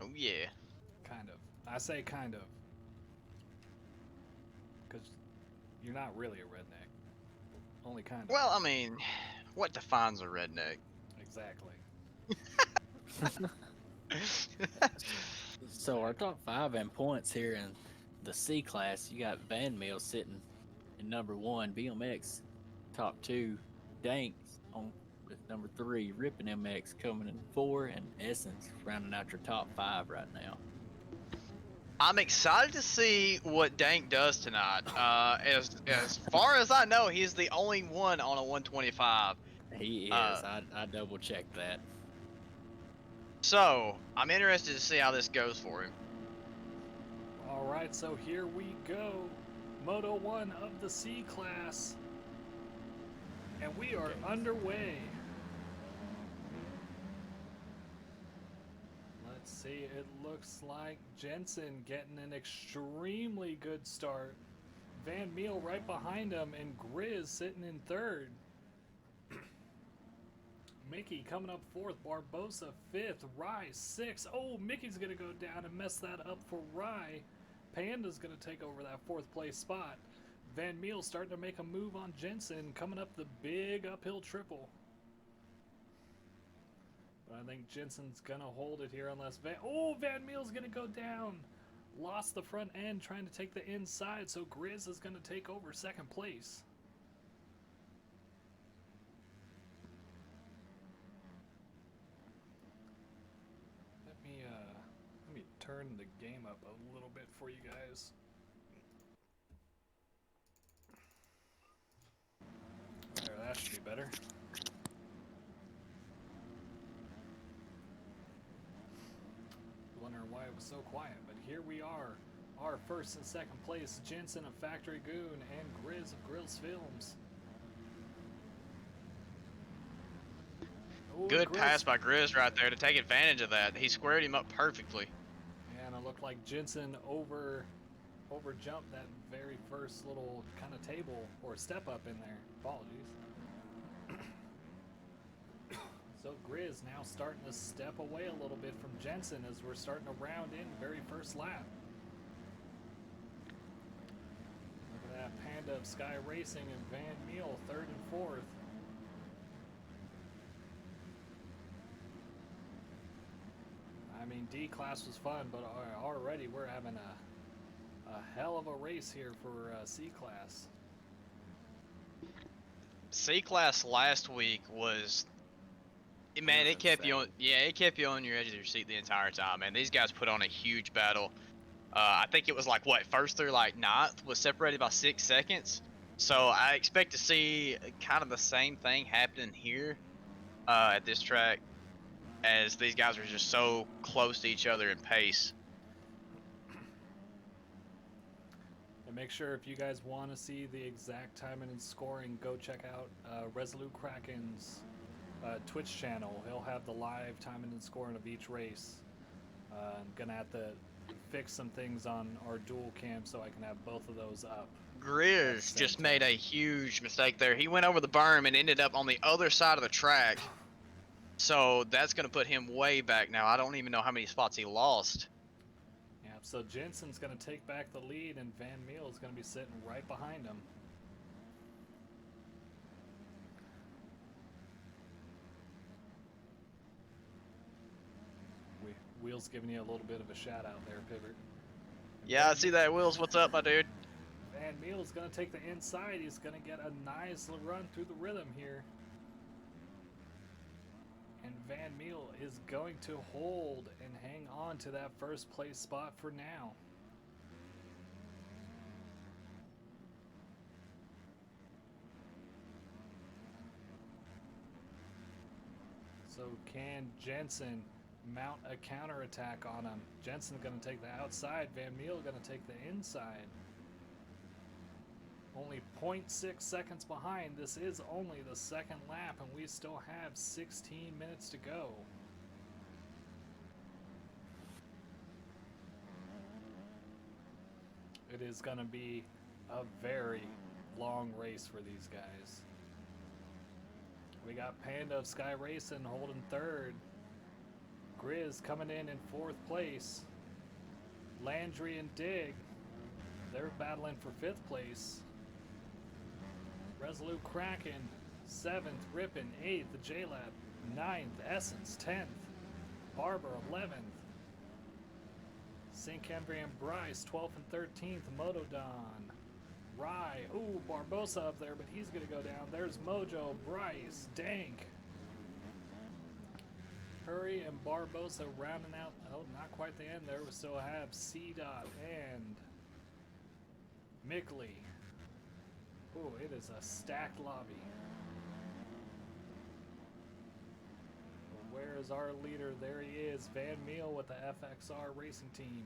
Oh, yeah. Kind of. I say kind of. Because you're not really a redneck. Only kind of. Well, I mean, what defines a redneck? Exactly. So our top five in points here in the C class, you got Van Mill sitting in number one, BMX top two, Danks on with number three, Rippin' MX coming in four, and Essence rounding out your top five right now. I'm excited to see what Dank does tonight. As far as I know, he's the only one on a 125. He Uh, is. I double checked that. so I'm interested to see how this goes for him. Alright, so here we go. Moto 1 of the C class. And we are underway. Let's see, it looks like Jensen getting an extremely good start. Van Meel right behind him, and Grizz sitting in third. Mickey coming up fourth, Barbosa fifth, Rye sixth. Oh, Mickey's gonna go down and mess that up for Rye. Panda's gonna take over that fourth place spot. Van Meel starting to make a move on Jensen, coming up the big uphill triple. But I think Jensen's gonna hold it here unless Van Meel's gonna go down. Lost the front end trying to take the inside, so Grizz is gonna take over second place. Let me turn the game up a little bit for you guys. There, that should be better. Wondering why it was so quiet, but here we are. Our first and second place, Jensen of Factory Goon and Grizz of Grills Films. Ooh, Good Grizz. pass by Grizz right there to take advantage of that. He squared him up perfectly. And it looked like Jensen over jumped that very first little kind of table or step up in there. Apologies. So Grizz now starting to step away a little bit from Jensen as we're starting to round in very first lap. Look at that Panda of Sky Racing and Van Meel third and fourth. I mean, D class was fun, but already we're having a hell of a race here for C class. C class last week was, man, it kept you on. Yeah, it kept you on your edge of your seat the entire time. Man, these guys put on a huge battle. I think it was like what, first through like ninth was separated by 6 seconds. So I expect to see kind of the same thing happening here at this track, as these guys are just so close to each other in pace. And make sure if you guys want to see the exact timing and scoring, go check out Resolute Kraken's Twitch channel. He'll have the live timing and scoring of each race. I'm gonna have to fix some things on our dual cam so I can have both of those up. Grizz just made a huge mistake there. He went over the berm and ended up on the other side of the track. So that's going to put him way back now. I don't even know how many spots he lost. Yeah, so Jensen's going to take back the lead, and Van Meel is going to be sitting right behind him. Wheels giving you a little bit of a shout out there, Pivot. Yeah, I see that. Wheels, what's up, my dude? Van Meel is going to take the inside. He's going to get a nice run through the rhythm here. And Van Meel is going to hold and hang on to that first place spot for now. So can Jensen mount a counterattack on him? Jensen's going to take the outside. Van Meel going to take the inside. Only 0.6 seconds behind. This is only the second lap, and we still have 16 minutes to go. It is going to be a very long race for these guys. We got Panda of Sky Racing holding third. Grizz coming in 4th place. Landry and Dig, they're battling for 5th place. Resolute Kraken, 7th. Rippin, 8th. The J-Lab, 9th. Essence, 10th. Barber, 11th. St. Cambrian Bryce, 12th and 13th. Motodon. Rye. Ooh, Barbosa up there, but he's going to go down. There's Mojo, Bryce, Dank. Hurry and Barbosa rounding out. Oh, not quite the end there. We still have C-Dot and Mickley. Ooh, it is a stacked lobby. Where is our leader? There he is, Van Meel with the FXR Racing Team.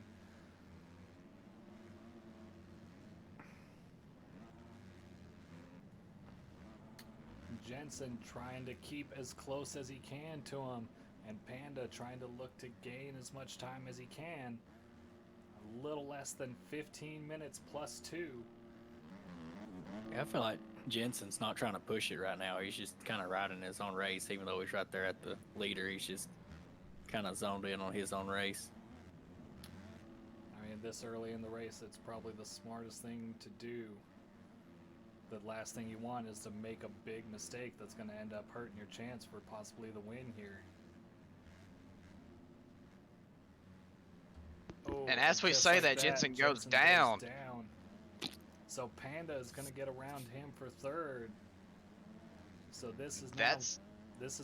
Jensen trying to keep as close as he can to him, and Panda trying to look to gain as much time as he can. A little less than 15 minutes plus 2. Yeah, I feel like Jensen's not trying to push it right now. He's just kind of riding his own race, even though he's right there at the leader. He's just kind of zoned in on his own race. I mean, this early in the race, it's probably the smartest thing to do. The last thing you want is to make a big mistake that's going to end up hurting your chance for possibly the win here. Oh, And as we just say like that, Jensen goes down. So Panda is going to get around him for 3rd. So this is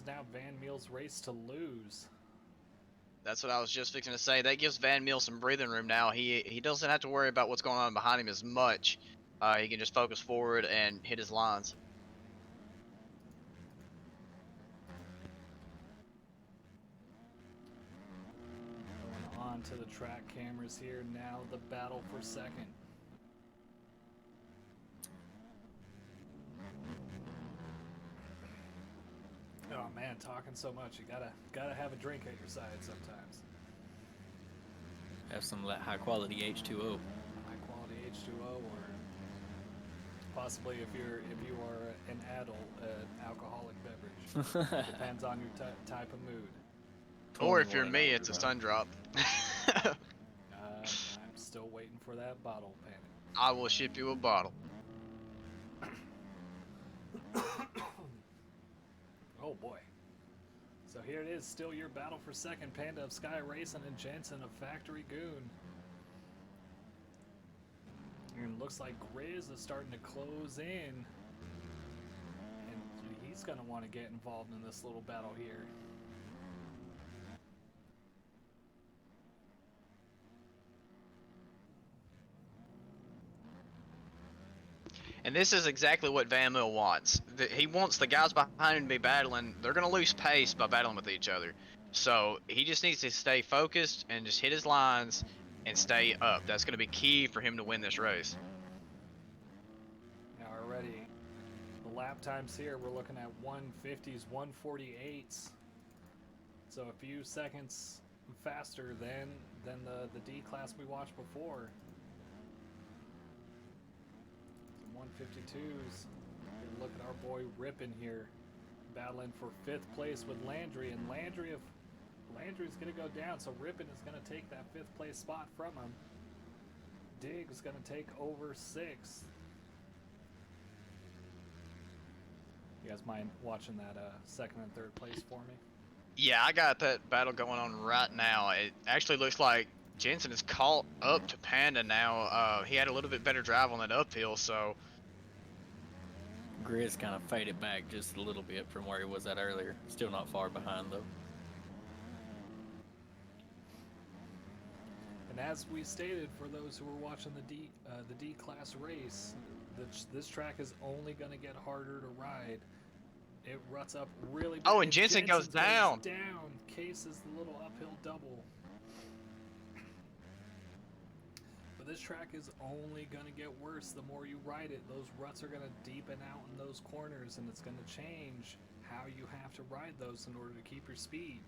now Van Meel's race to lose. That's what I was just fixing to say. That gives Van Meel some breathing room now. He doesn't have to worry about what's going on behind him as much. He can just focus forward and hit his lines. Going on to the track cameras here. Now the battle for 2nd. Oh man, talking so much, you gotta have a drink at your side sometimes. Have some of that high quality H2O. High quality H2O, or possibly if you are an adult, alcoholic beverage. Depends on your type of mood. Or if you're me, it's a sun drop. I'm still waiting for that bottle, Panic. I will ship you a bottle. Oh boy. So here it is, still your battle for 2nd. Panda of Sky Racing and Jensen of Factory Goon. And it looks like Grizz is starting to close in. And he's going to want to get involved in this little battle here. And this is exactly what Van Meel wants. He wants the guys behind him to be battling. They're going to lose pace by battling with each other. So he just needs to stay focused and just hit his lines and stay up. That's going to be key for him to win this race. Now already, the lap times here, we're looking at 150s, 148s. So a few seconds faster than the D class we watched before. 152s. Look at our boy Rippin here, battling for 5th place with Landry, and Landry's gonna go down, so Rippin is gonna take that 5th place spot from him. Dig is gonna take over 6th. You guys mind watching that 2nd and 3rd place for me? Yeah, I got that battle going on right now. It actually looks like Jensen is caught up to Panda now. He had a little bit better drive on that uphill, so Grizz kind of faded back just a little bit from where he was at earlier. Still not far behind though. And as we stated, for those who are watching the D class race, this track is only going to get harder to ride. It ruts up really bad. Oh, and Jensen goes down. Case is the little uphill double. But this track is only going to get worse the more you ride it. Those ruts are going to deepen out in those corners, and it's going to change how you have to ride those in order to keep your speed.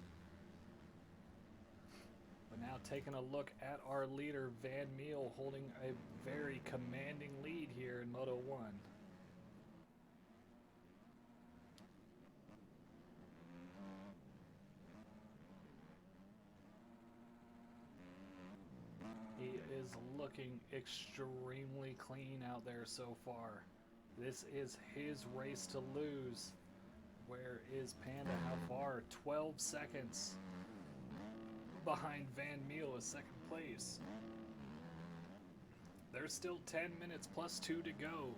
But now taking a look at our leader, Van Meel, holding a very commanding lead here in Moto 1. is looking extremely clean out there so far. This is his race to lose. Where is Panda? How far? 12 seconds behind Van Meel is second place. There's still 10 minutes plus 2 to go.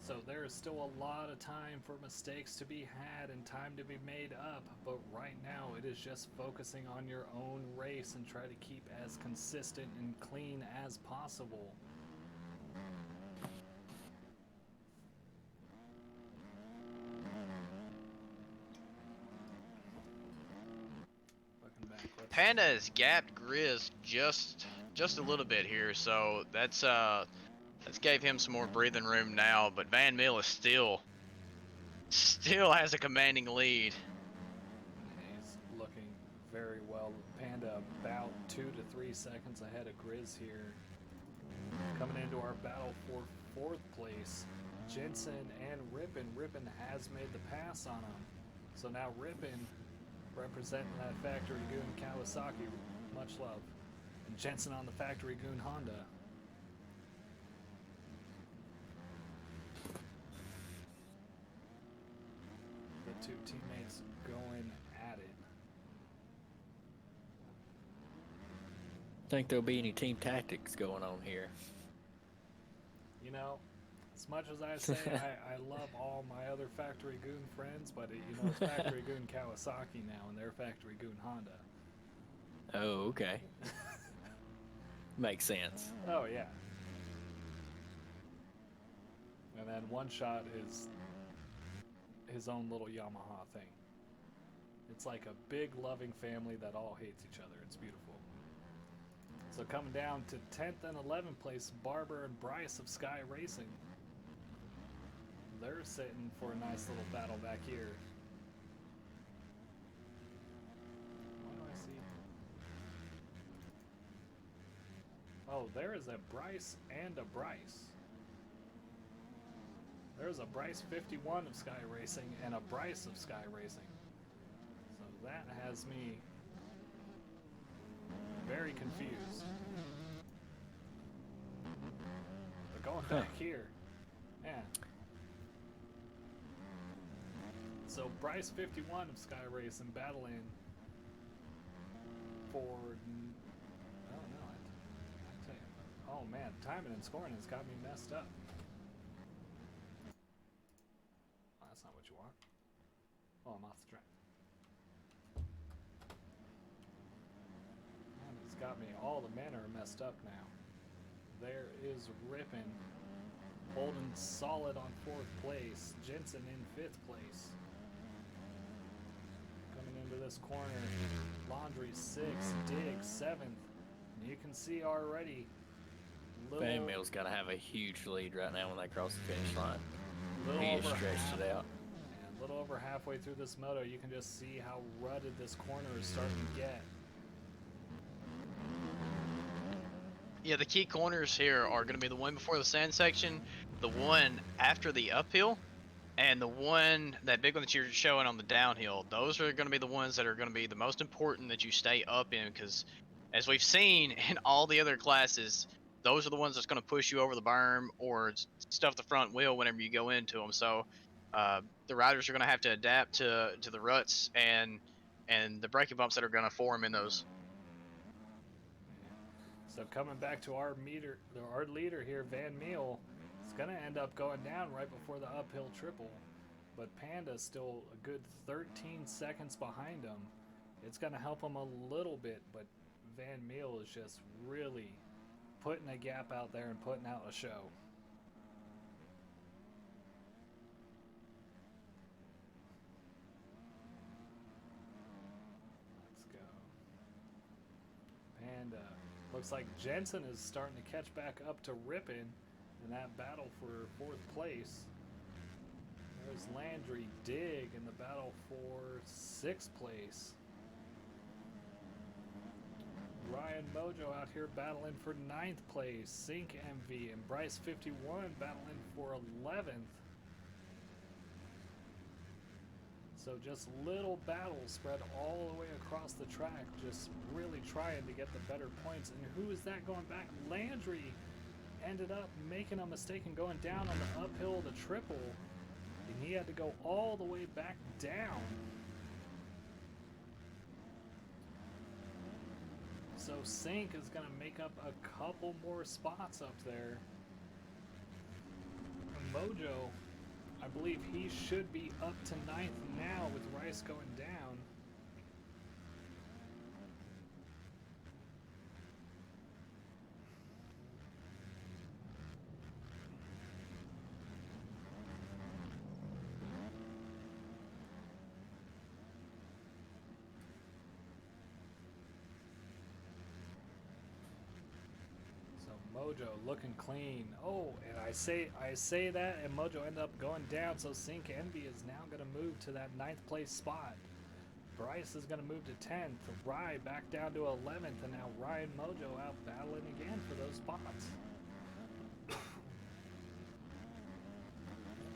So there is still a lot of time for mistakes to be had and time to be made up, but right now it is just focusing on your own race and try to keep as consistent and clean as possible. Looking back, Panda has gapped Grizz just a little bit here, so that's gave him some more breathing room now, but Van Meel is still has a commanding lead. He's looking very well. Panda about 2 to 3 seconds ahead of Grizz here. Coming into our battle for 4th place, Jensen and Rippin. Rippin has made the pass on him. So now Rippin, representing that Factory Goon Kawasaki, much love. And Jensen on the Factory Goon Honda. The two teammates going at it. Think there'll be any team tactics going on here? You know, as much as I say I love all my other Factory Goon friends, but it's Factory Goon Kawasaki now and they're Factory Goon Honda. Oh, okay. Makes sense. Oh, yeah. And then One Shot is his own little Yamaha thing. It's like a big loving family that all hates each other. It's beautiful. So coming down to 10th and 11th place, Barber and Bryce of Sky Racing. They're sitting for a nice little battle back here. What do I see? Oh, there is a Bryce and a Bryce. There's a Bryce 51 of Sky Racing and a Bryce of Sky Racing. So that has me very confused. But going back here, man. So Bryce 51 of Sky Racing battling for, I don't know, I tell you, oh man, timing and scoring has got me messed up. Oh, that's not what you want. Oh, I'm off the track. Man, it's got me, all the men are messed up now. There is Rippin, holding solid on 4th place. Jensen in 5th place. Coming into this corner, Laundry 6th, Dig 7th. And you can see already. Van Meel's got to have a huge lead right now when they cross the finish line. He has over stretched it out. A little over halfway through this moto, you can just see how rutted this corner is starting to get. Yeah, the key corners here are going to be the one before the sand section, the one after the uphill, and the one, that big one that you're showing on the downhill. Those are going to be the ones that are going to be the most important that you stay up in, because as we've seen in all the other classes, those are the ones that's going to push you over the berm or stuff the front wheel whenever you go into them. So the riders are going to have to adapt to the ruts and the braking bumps that are going to form in those. So coming back to our leader here, Van Meel, is going to end up going down right before the uphill triple. But Panda's still a good 13 seconds behind him. It's going to help him a little bit, but Van Meel is just really putting a gap out there and putting out a show. Let's go. Panda. Looks like Jensen is starting to catch back up to Rippin in that battle for 4th place. There's Landry Dig in the battle for 6th place. Ryan Mojo out here battling for 9th place. Sync MV and Bryce 51 battling for 11th. So just little battles spread all the way across the track, just really trying to get the better points. And who is that going back? Landry ended up making a mistake and going down on the uphill of the triple, and he had to go all the way back down. So Sync is going to make up a couple more spots up there. Mojo, I believe he should be up to 9th now with Rice going down. Mojo looking clean. Oh, and I say that, and Mojo ended up going down. So Sync Envy is now going to move to that 9th place spot. Bryce is going to move to 10th. Rye back down to 11th, and now Rye and Mojo out battling again for those spots.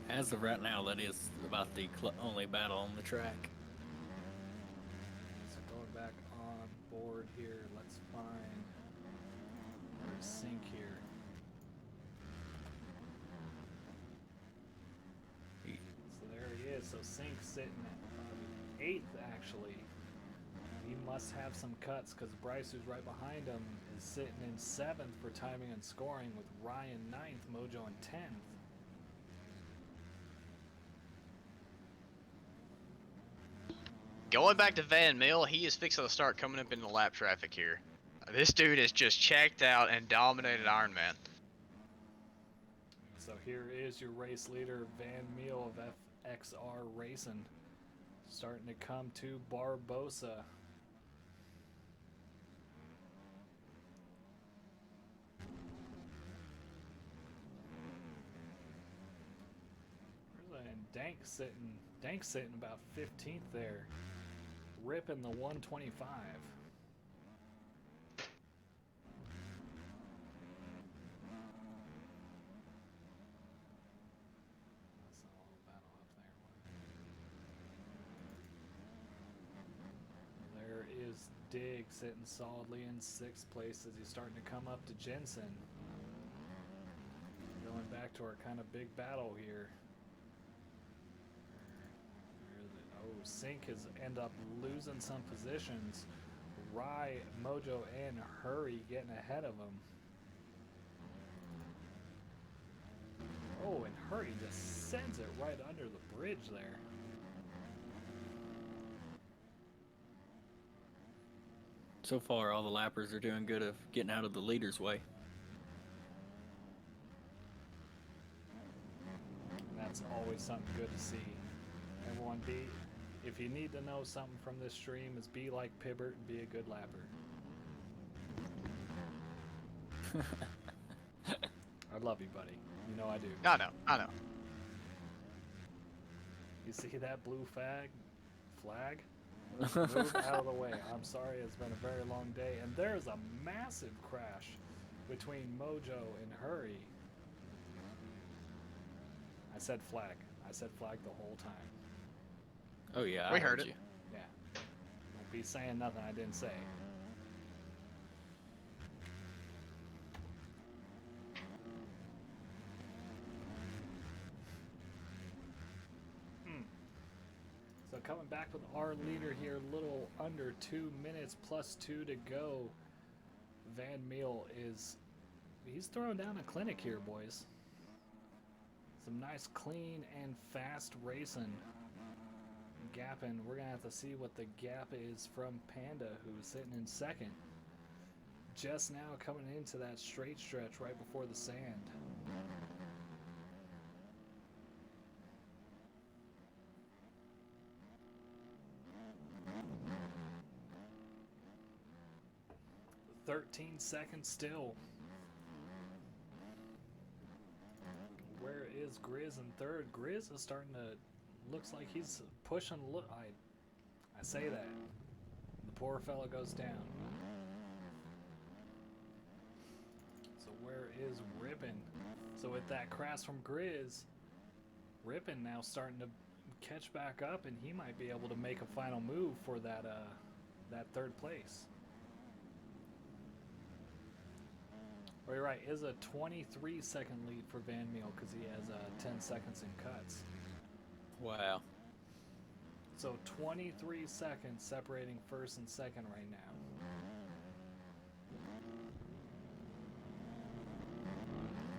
As of right now, that is about the only battle on the track. So going back on board here, let's find Sync here. So there he is. So Sync sitting at 8th actually. He must have some cuts because Bryce, who's right behind him, is sitting in 7th for timing and scoring with Ryan 9th, Mojo in 10th. Going back to Van Mill, he is fixing to start coming up in the lap traffic here. This dude is just checked out and dominated Ironman. So here is your race leader, Van Miel of FXR Racing, starting to come to Barbosa. And Dank's sitting about 15th there, ripping the 125. There is Dig sitting solidly in 6th place as he's starting to come up to Jensen. Going back to our kind of big battle here. Oh, Sync has ended up losing some positions. Rye, Mojo, and Hurry getting ahead of him. Oh, and Hurry just sends it right under the bridge there. So far, all the lappers are doing good of getting out of the leader's way. And that's always something good to see. Everyone if you need to know something from this stream, is be like Pibbert and be a good lapper. I love you, buddy. You know I do. I know. You see that blue flag? Move out of the way. I'm sorry, it's been a very long day. And there's a massive crash between Mojo and Hurry. I said flag. I said flag the whole time. Oh yeah, We I heard it. you. Yeah. Don't be saying nothing I didn't say. So coming back with our leader here, a little under 2 minutes plus 2 to go. Van Miel he's throwing down a clinic here, boys. Some nice clean and fast racing. Gapping, we're gonna have to see what the gap is from Panda, who's sitting in 2nd. Just now coming into that straight stretch right before the sand. "13 seconds still." Where is Grizz in 3rd? Grizz is starting to, looks like he's pushing. Look, I say that. The poor fella goes down. So where is Rippin? So with that crash from Grizz, Rippin now starting to catch back up, and he might be able to make a final move for that third place. Or you're right, is a 23-second lead for Van Meel because he has 10 seconds in cuts. Wow. So 23 seconds separating first and second right now.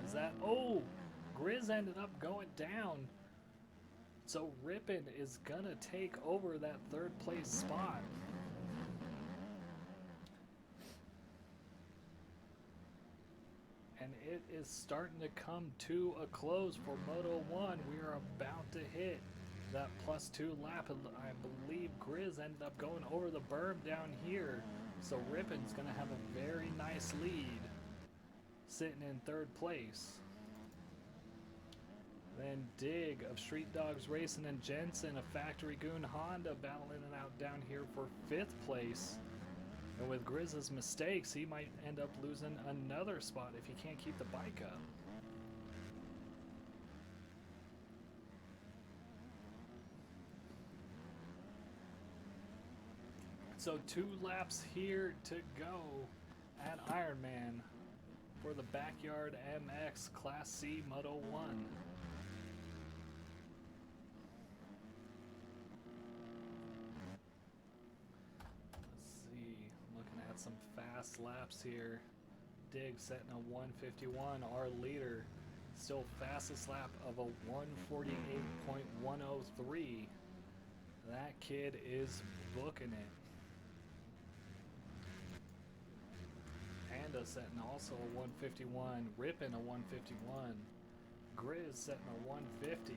Is that... Oh! Grizz ended up going down. So Rippin is gonna take over that third place spot. And it is starting to come to a close for Moto 1. We are about to hit that +2 lap. I believe Grizz ended up going over the berm down here. So Rippin's gonna have a very nice lead, sitting in third place. Then Dig of Street Dogs Racing and Jensen of Factory Goon Honda battling it out down here for 5th place. And with Grizz's mistakes, he might end up losing another spot if he can't keep the bike up. So 2 laps here to go at Ironman for the Backyard MX Class C Moto 1. Some fast laps here. Dig setting a 151. Our leader still fastest lap of a 148.103. That kid is booking it. Panda setting also a 151. Rippin' a 151. Grizz setting a 150.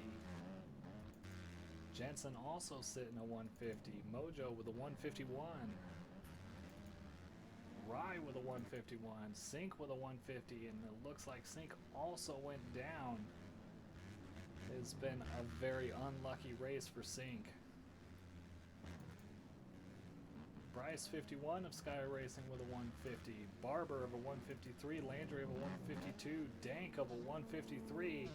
Jensen also sitting a 150. Mojo with a 151. Rye with a 151, Sync with a 150, and it looks like Sync also went down. It's been a very unlucky race for Sync. Bryce 51 of Sky Racing with a 150, Barber of a 153, Landry of a 152, Dank of a 153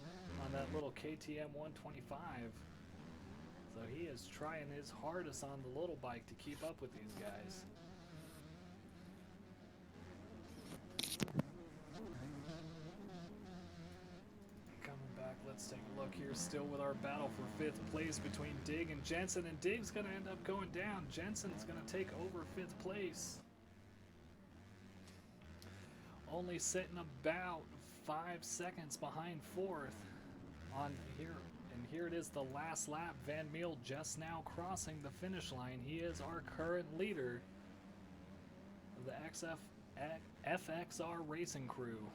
on that little KTM 125. So he is trying his hardest on the little bike to keep up with these guys. Let's take a look here, still with our battle for 5th place between Dig and Jensen, and Dig's going to end up going down. Jensen's going to take over 5th place. Only sitting about 5 seconds behind 4th on here. And here it is, the last lap. Van Meel just now crossing the finish line. He is our current leader of the FXR Racing crew.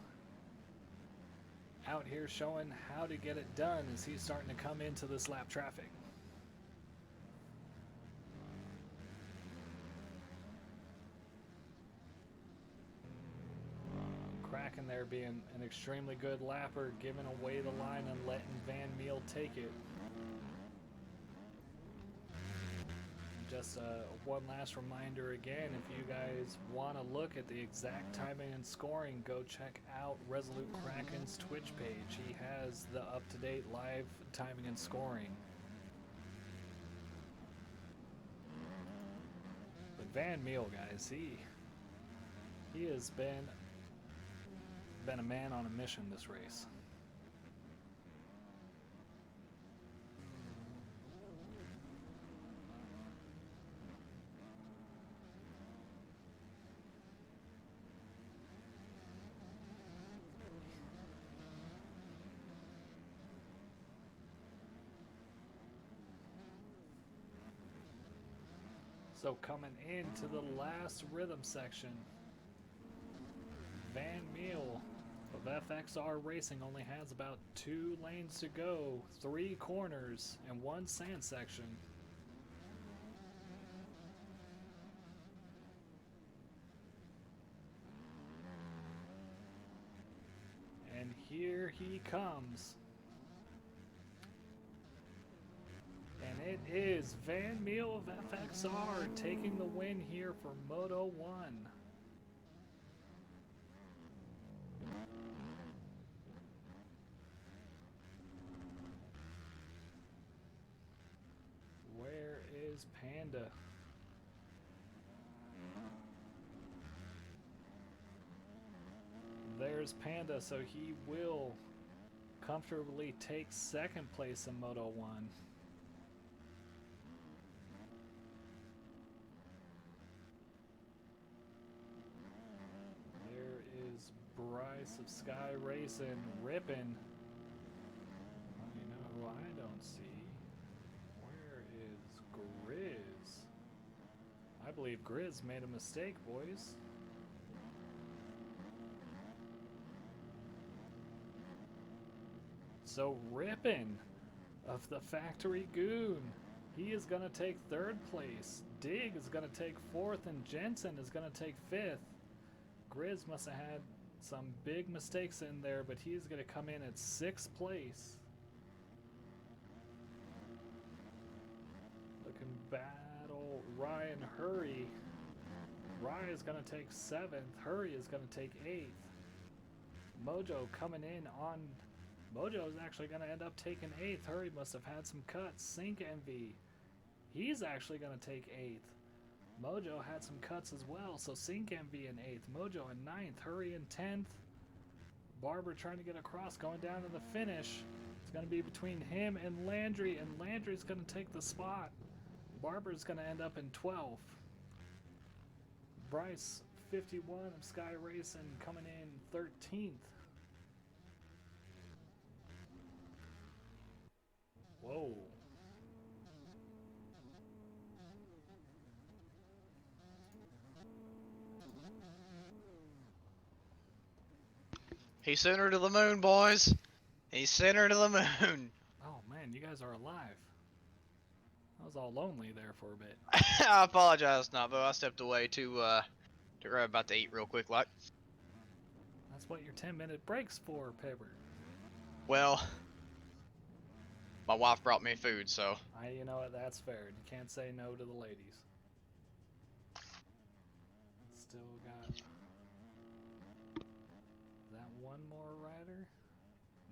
Out here showing how to get it done as he's starting to come into this lap traffic. Kraken there being an extremely good lapper, giving away the line and letting Van Meel take it. Just one last reminder again, if you guys want to look at the exact timing and scoring, go check out Resolute Kraken's Twitch page. He has the up-to-date live timing and scoring. But Van Meel, guys, he has been a man on a mission this race. So coming into the last rhythm section, Van Meel of FXR Racing only has about 2 lanes to go, 3 corners, and 1 sand section. And here he comes. And it is Van Meel of FXR taking the win here for Moto 1. is Panda. There's Panda, so he will comfortably take second place in Moto 1. There is Bryce of Sky Racing ripping. You know who I don't see? Where is Grizz? I believe Grizz made a mistake, boys. So Rippin of the Factory Goon, he is going to take third place. Dig is going to take fourth, and Jensen is going to take fifth. Grizz must have had some big mistakes in there, but he's going to come in at sixth place. Looking battle Ryan Hurry. Rye is going to take seventh. Hurry is going to take eighth. Mojo coming in on... Mojo is actually going to end up taking eighth. Hurry must have had some cuts. Sync Envy, he's actually going to take eighth. Mojo had some cuts as well, so Sync Envy in eighth. Mojo in ninth. Hurry in 10th. Barber trying to get across, going down to the finish. It's going to be between him and Landry Landry's going to take the spot. Barber's going to end up in 12th. Bryce, 51 of Sky Racing, coming in 13th. Whoa. He sent her to the moon, boys. He sent her to the moon. Oh man, you guys are alive. I was all lonely there for a bit. I apologize, Navo. I stepped away to grab about to eat real quick, like. That's what your 10-minute break's for, Pepper. Well, my wife brought me food, so. You know what? That's fair. You can't say no to the ladies. Still got... Is that one more rider?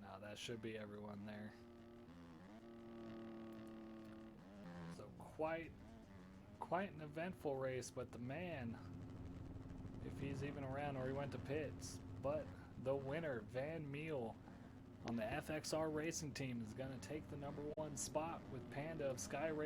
No, that should be everyone there. So quite an eventful race, but the man, if he's even around or he went to pits, but the winner, Van Meel, on the FXR Racing team is going to take the #1 spot with Panda of Sky Racing.